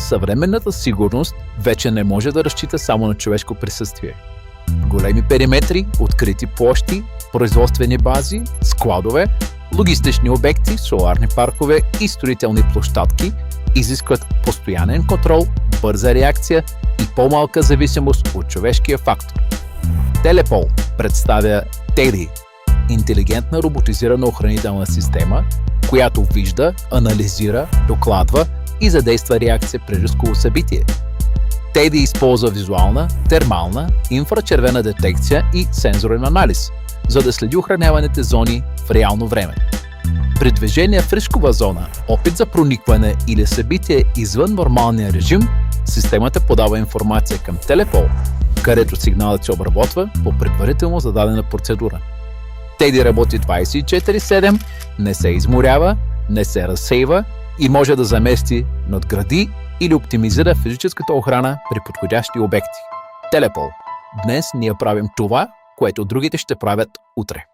съвременната сигурност вече не може да разчита само на човешко присъствие. Големи периметри, открити площи, производствени бази, складове, логистични обекти, соларни паркове и строителни площадки изискват постоянен контрол, бърза реакция и по-малка зависимост от човешкия фактор. Телепол представя TEDI – интелигентна роботизирана охранителна система, която вижда, анализира, докладва и задейства реакция при рисково събитие. TEDI използва визуална, термална, инфрачервена детекция и сензорен анализ, за да следи охраняваните зони в реално време. При движение в рискова зона, опит за проникване или събитие извън нормалния режим, системата подава информация към Телепол, където сигналът се обработва по предварително зададена процедура. TEDI работи 24/7, не се изморява, не се разсейва и може да замести, надгради или оптимизира физическата охрана при подходящи обекти. Телепол. Днес ние правим това, което другите ще правят утре.